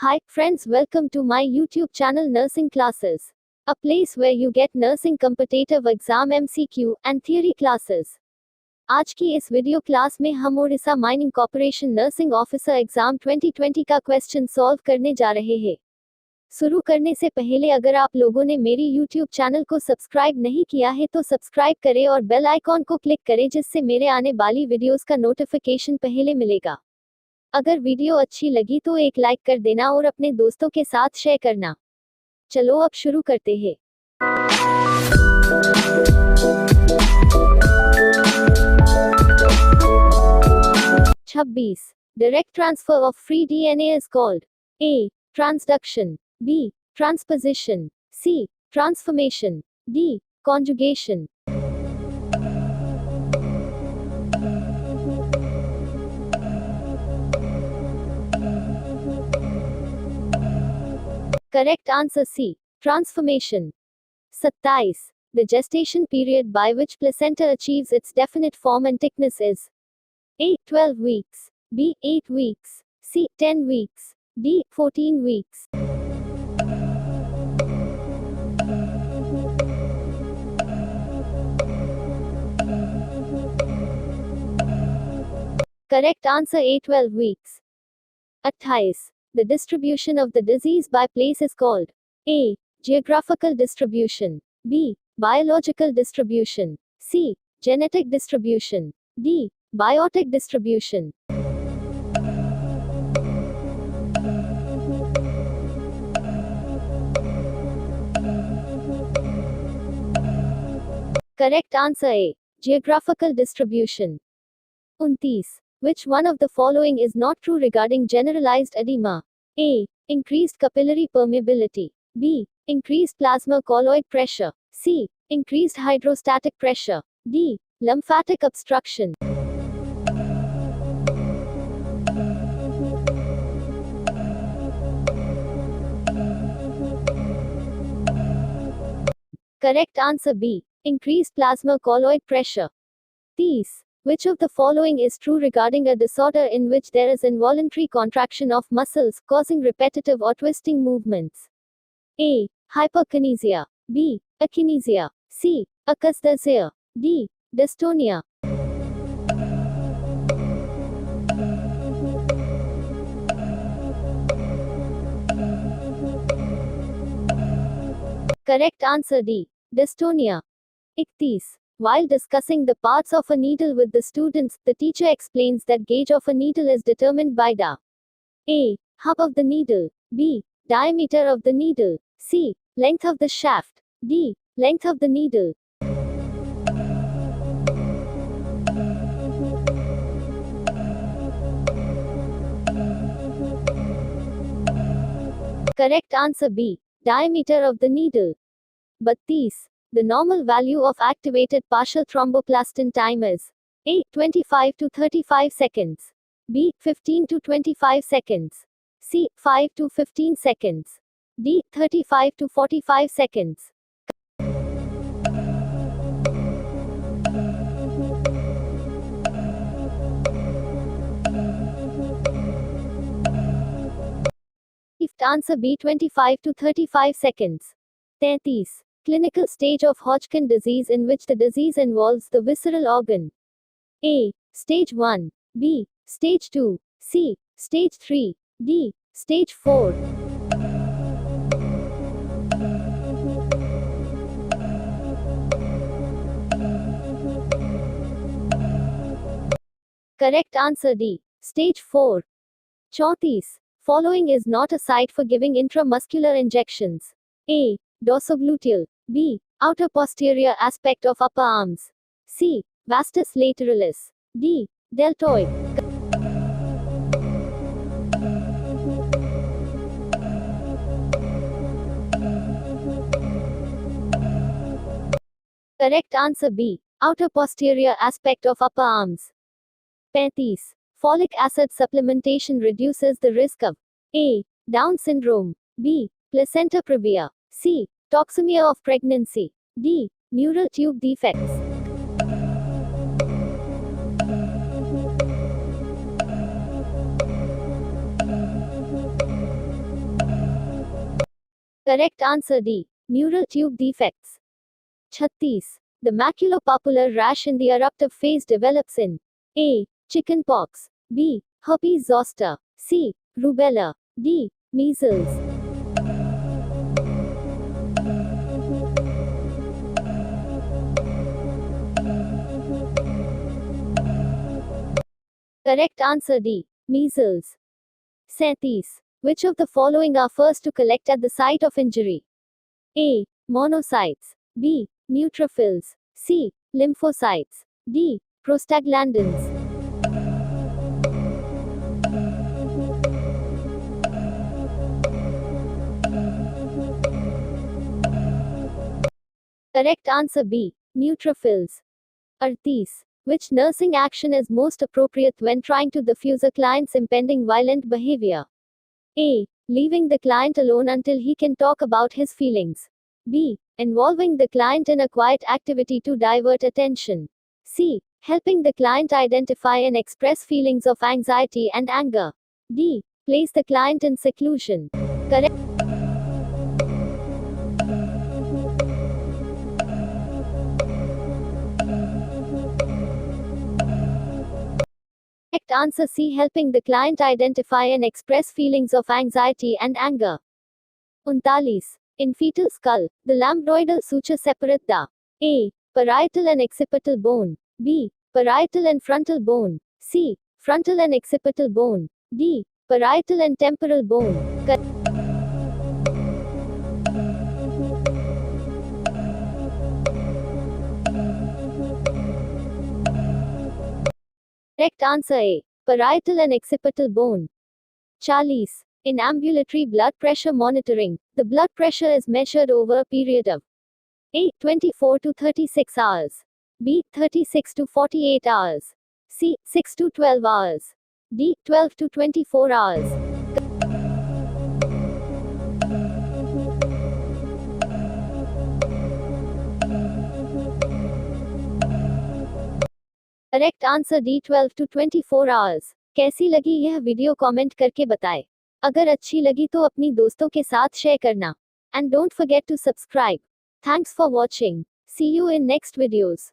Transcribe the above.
Hi, friends, welcome to my YouTube channel Nursing Classes, a place where you get nursing competitive exam MCQ and theory classes. आज की इस video class में हम Odisha mining corporation nursing officer exam 2020 का question solve करने जा रहे हैं। शुरू करने से पहले अगर आप लोगों ने मेरी YouTube चैनल को सब्सक्राइब नहीं किया है तो सब्सक्राइब करें और बेल आइकॉन को क्लिक करें जिससे मेरे आने वाली वीडियोस का नोटिफिकेशन पहले मिलेगा। अगर वीडियो अच्छी लगी तो एक लाइक कर देना और अपने दोस्तों के साथ शेयर करना। चलो अब शुरू करते हैं। छब्बीस direct transfer of free DNA is called A. Transduction, B. Transposition, C. Transformation, D. Conjugation. Correct answer C. Transformation. 27. The gestation period by which placenta achieves its definite form and thickness is A. 12 weeks, B. 8 weeks, C. 10 weeks, D. 14 weeks. Correct answer A. 12 weeks. 28. The distribution of the disease by place is called A. Geographical distribution, B. Biological distribution, C. Genetic distribution, D. Biotic distribution. Correct answer A. Geographical distribution. 29. Which one of the following is not true regarding generalized edema? A. Increased capillary permeability, B. Increased plasma colloid pressure, C. Increased hydrostatic pressure, D. Lymphatic obstruction. Correct answer B. Increased plasma colloid pressure. 30. Which of the following is true regarding a disorder in which there is involuntary contraction of muscles causing repetitive or twisting movements? A. Hyperkinesia, B. Akinesia, C. Akasthisia, D. Dystonia. Correct answer D. Dystonia. 31. While discussing the parts of a needle with the students, the teacher explains that gauge of a needle is determined by the A. Hub of the needle, B. Diameter of the needle, C. Length of the shaft, D. Length of the needle. Correct answer B. Diameter of the needle. 32. The normal value of activated partial thromboplastin time is A. 25 to 35 seconds, B. 15 to 25 seconds, C. 5 to 15 seconds, D. 35 to 45 seconds. If answer B. 25 to 35 seconds. 33. Clinical stage of Hodgkin disease in which the disease involves the visceral organ. A. Stage 1, B. Stage 2, C. Stage 3, D. Stage 4. Correct answer D. Stage 4. 34. Following is not a site for giving intramuscular injections. A. Dorsogluteal, B. Outer posterior aspect of upper arms, C. Vastus lateralis, D. Deltoid. Correct answer B. Outer posterior aspect of upper arms. 35. Folic acid supplementation reduces the risk of A. Down syndrome, B. Placenta previa, C. Toxemia of pregnancy, D. Neural tube defects. Correct answer D. Neural tube defects. 36. The maculopapular rash in the eruptive phase develops in A. Chickenpox, B. Herpes zoster, C. Rubella, D. Measles. Correct answer D. Measles. 37. Which of the following are first to collect at the site of injury? A. Monocytes, B. Neutrophils, C. Lymphocytes, D. Prostaglandins. Correct answer B. Neutrophils. 38. Which nursing action is most appropriate when trying to diffuse a client's impending violent behavior? A. Leaving the client alone until he can talk about his feelings. B. Involving the client in a quiet activity to divert attention. C. Helping the client identify and express feelings of anxiety and anger. D. Place the client in seclusion. Correct. Correct answer C. Helping the client identify and express feelings of anxiety and anger. 39. In fetal skull, the lambdoidal suture separate the A. Parietal and occipital bone, B. Parietal and frontal bone, C. Frontal and occipital bone, D. Parietal and temporal bone. Correct answer A. Parietal and occipital bone. 40. In ambulatory blood pressure monitoring, the blood pressure is measured over a period of A. 24 to 36 hours, B. 36 to 48 hours, C. 6 to 12 hours, D. 12 to 24 hours. Correct answer D 12 to 24 hours. कैसी लगी यह video comment करके बताएं. अगर अच्छी लगी तो अपनी दोस्तों के साथ शेयर करना. And don't forget to subscribe. Thanks for watching. See you in next videos.